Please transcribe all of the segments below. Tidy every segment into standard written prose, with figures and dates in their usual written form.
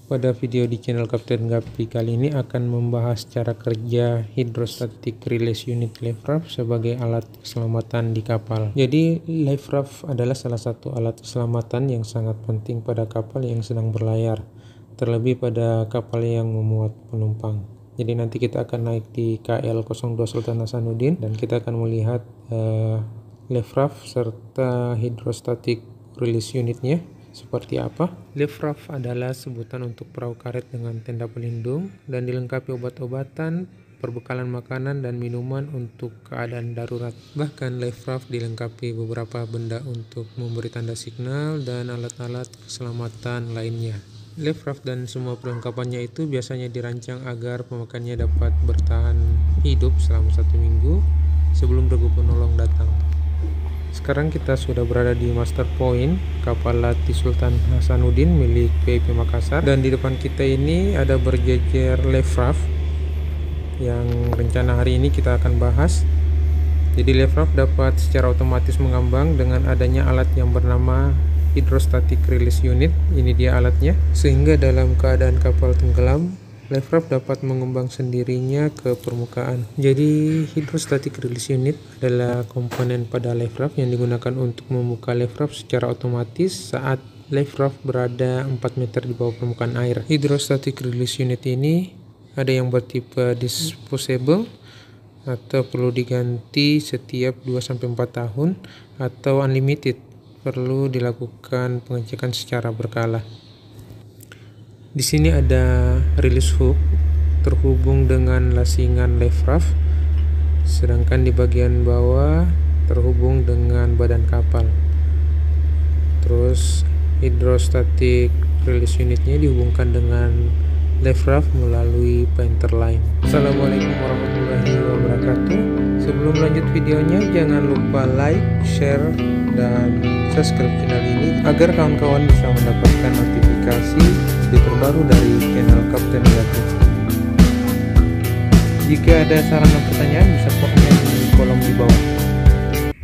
Pada video di channel Kapten Gapi kali ini akan membahas cara kerja Hydrostatic Release Unit Life Raft sebagai alat keselamatan di kapal. Jadi Life Raft adalah salah satu alat keselamatan yang sangat penting pada kapal yang sedang berlayar, terlebih pada kapal yang memuat penumpang. Jadi nanti kita akan naik di KL02 Sultan Hasanuddin dan kita akan melihat Life Raft serta Hydrostatic Release Unitnya seperti apa. Life Raft adalah sebutan untuk perahu karet dengan tenda pelindung dan dilengkapi obat-obatan, perbekalan makanan dan minuman untuk keadaan darurat. Bahkan Life Raft dilengkapi beberapa benda untuk memberi tanda signal dan alat-alat keselamatan lainnya. Life Raft dan semua perlengkapannya itu biasanya dirancang agar pemakaiannya dapat bertahan hidup selama 1 minggu sebelum regu penolong datang. Sekarang kita sudah berada di Master Point kapal latih Sultan Hasanuddin milik VIP Makassar, dan di depan kita ini ada berjejer Life Raft yang rencana hari ini kita akan bahas. Jadi Life Raft dapat secara otomatis mengambang dengan adanya alat yang bernama Hydrostatic Release Unit. Ini dia alatnya, sehingga dalam keadaan kapal tenggelam, Life Raft dapat mengembang sendirinya ke permukaan. Jadi Hydrostatic Release Unit adalah komponen pada Life Raft yang digunakan untuk membuka Life Raft secara otomatis saat Life Raft berada 4 meter di bawah permukaan air. Hydrostatic Release Unit ini ada yang bertipe disposable atau perlu diganti setiap 2-4 tahun, atau unlimited, perlu dilakukan pengecekan secara berkala. Di sini ada release hook terhubung dengan lasingan Life Raft, sedangkan di bagian bawah terhubung dengan badan kapal. Terus Hydrostatic Release Unitnya dihubungkan dengan Life Raft melalui painter line. Assalamualaikum warahmatullahi wabarakatuh. Sebelum lanjut videonya, jangan lupa like, share, dan subscribe channel ini agar kawan-kawan bisa mendapatkan notifikasi video terbaru dari channel Kapten Gapi. Jika ada saran dan pertanyaan bisa komen di kolom di bawah.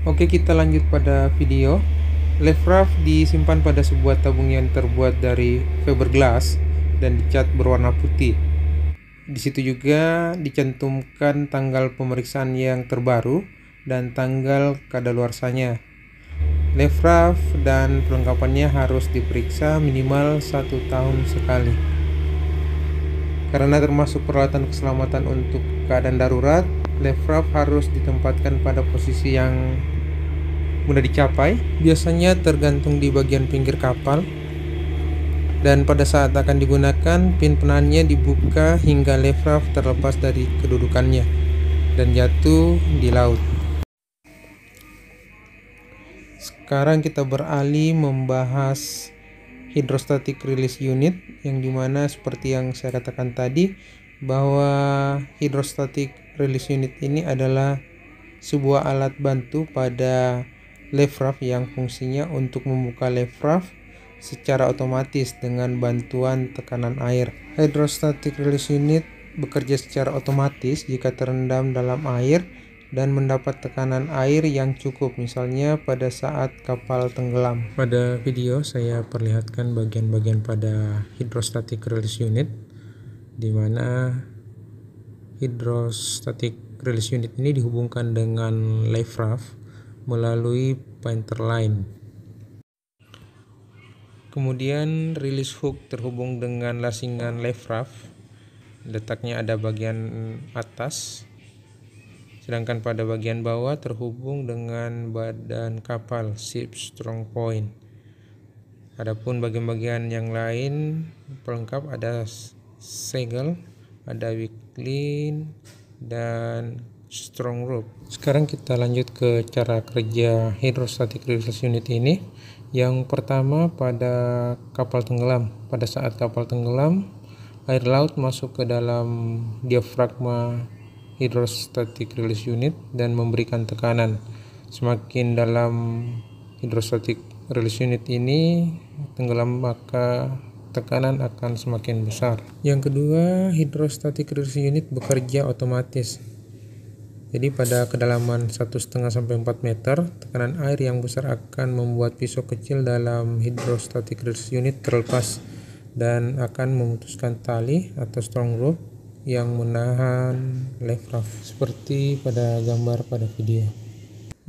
Oke, kita lanjut pada video. Life Raft disimpan pada sebuah tabung yang terbuat dari fiberglass dan dicat berwarna putih. Di situ juga dicantumkan tanggal pemeriksaan yang terbaru dan tanggal kadaluarsanya. Life Raft dan perlengkapannya harus diperiksa minimal 1 tahun sekali. Karena termasuk peralatan keselamatan untuk keadaan darurat, Life Raft harus ditempatkan pada posisi yang mudah dicapai, biasanya tergantung di bagian pinggir kapal. Dan pada saat akan digunakan, pin penahannya dibuka hingga Life Raft terlepas dari kedudukannya dan jatuh di laut. Sekarang kita beralih membahas Hydrostatic Release Unit, yang dimana seperti yang saya katakan tadi, bahwa Hydrostatic Release Unit ini adalah sebuah alat bantu pada Life Raft yang fungsinya untuk membuka Life Raft secara otomatis dengan bantuan tekanan air. Hydrostatic Release Unit bekerja secara otomatis jika terendam dalam air dan mendapat tekanan air yang cukup, misalnya pada saat kapal tenggelam. Pada video saya perlihatkan bagian-bagian pada Hydrostatic Release Unit, di mana Hydrostatic Release Unit ini dihubungkan dengan Life Raft melalui painter line. Kemudian release hook terhubung dengan lasingan Life Raft. Letaknya ada bagian atas, sedangkan pada bagian bawah terhubung dengan badan kapal ship strong point. Adapun bagian-bagian yang lain pelengkap ada segel, ada wick line, dan strong rope. Sekarang kita lanjut ke cara kerja Hydrostatic Release Unit ini. Yang pertama, pada kapal tenggelam. Pada saat kapal tenggelam, air laut masuk ke dalam diafragma Hydrostatic Release Unit dan memberikan tekanan. Semakin dalam Hydrostatic Release Unit ini tenggelam, maka tekanan akan semakin besar. Yang kedua, Hydrostatic Release Unit bekerja otomatis. Jadi pada kedalaman 1,5-4 meter, tekanan air yang besar akan membuat pisau kecil dalam Hydrostatic Release Unit terlepas dan akan memutuskan tali atau strong rope yang menahan life raft seperti pada gambar pada video.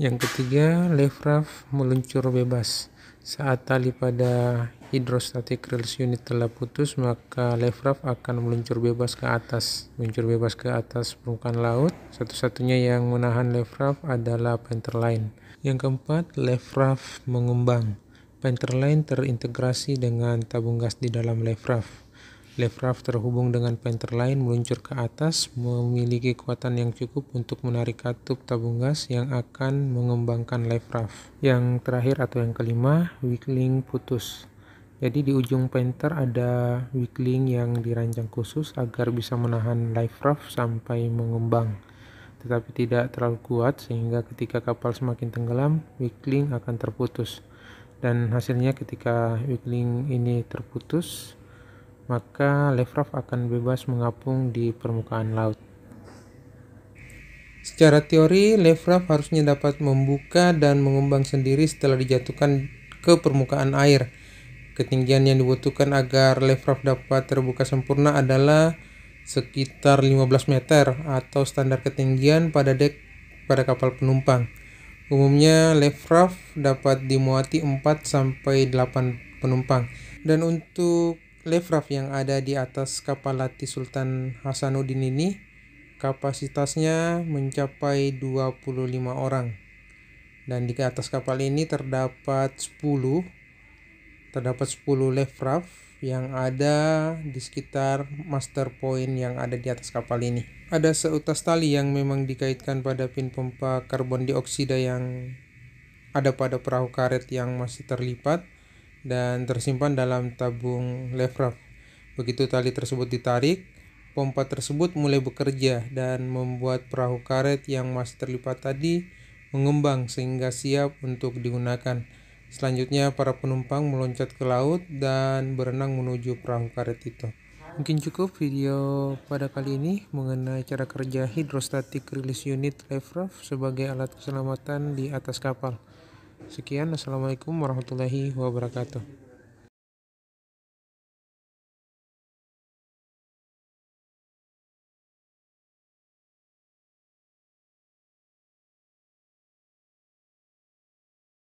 Yang ketiga, life raft meluncur bebas. Saat tali pada hydrostatic release unit telah putus, maka life raft akan meluncur bebas ke atas. Meluncur bebas ke atas permukaan laut. Satu-satunya yang menahan life raft adalah painter line. Yang keempat, life raft mengembang. Painter line terintegrasi dengan tabung gas di dalam life raft. Life raft terhubung dengan painter line meluncur ke atas, memiliki kekuatan yang cukup untuk menarik katup tabung gas yang akan mengembangkan life raft. Yang terakhir atau yang kelima, weak link putus. Jadi di ujung painter ada weak link yang dirancang khusus agar bisa menahan life raft sampai mengembang, tetapi tidak terlalu kuat sehingga ketika kapal semakin tenggelam, weak link akan terputus. Dan hasilnya ketika weak link ini terputus, maka life raft akan bebas mengapung di permukaan laut. Secara teori, life raft harusnya dapat membuka dan mengembang sendiri setelah dijatuhkan ke permukaan air. Ketinggian yang dibutuhkan agar life raft dapat terbuka sempurna adalah sekitar 15 meter atau standar ketinggian pada dek pada kapal penumpang. Umumnya life raft dapat dimuati 4-8 penumpang. Dan untuk life raft yang ada di atas kapal latih Sultan Hasanuddin ini kapasitasnya mencapai 25 orang. Dan di atas kapal ini terdapat 10 life raft yang ada di sekitar master point yang ada di atas kapal ini. Ada seutas tali yang memang dikaitkan pada pin pompa karbon dioksida yang ada pada perahu karet yang masih terlipat dan tersimpan dalam tabung life raft. Begitu tali tersebut ditarik, pompa tersebut mulai bekerja dan membuat perahu karet yang masih terlipat tadi mengembang sehingga siap untuk digunakan. Selanjutnya para penumpang meloncat ke laut dan berenang menuju perahu karet itu. Mungkin cukup video pada kali ini mengenai cara kerja hydrostatic release unit life raft sebagai alat keselamatan di atas kapal. Sekian, assalamualaikum warahmatullahi wabarakatuh.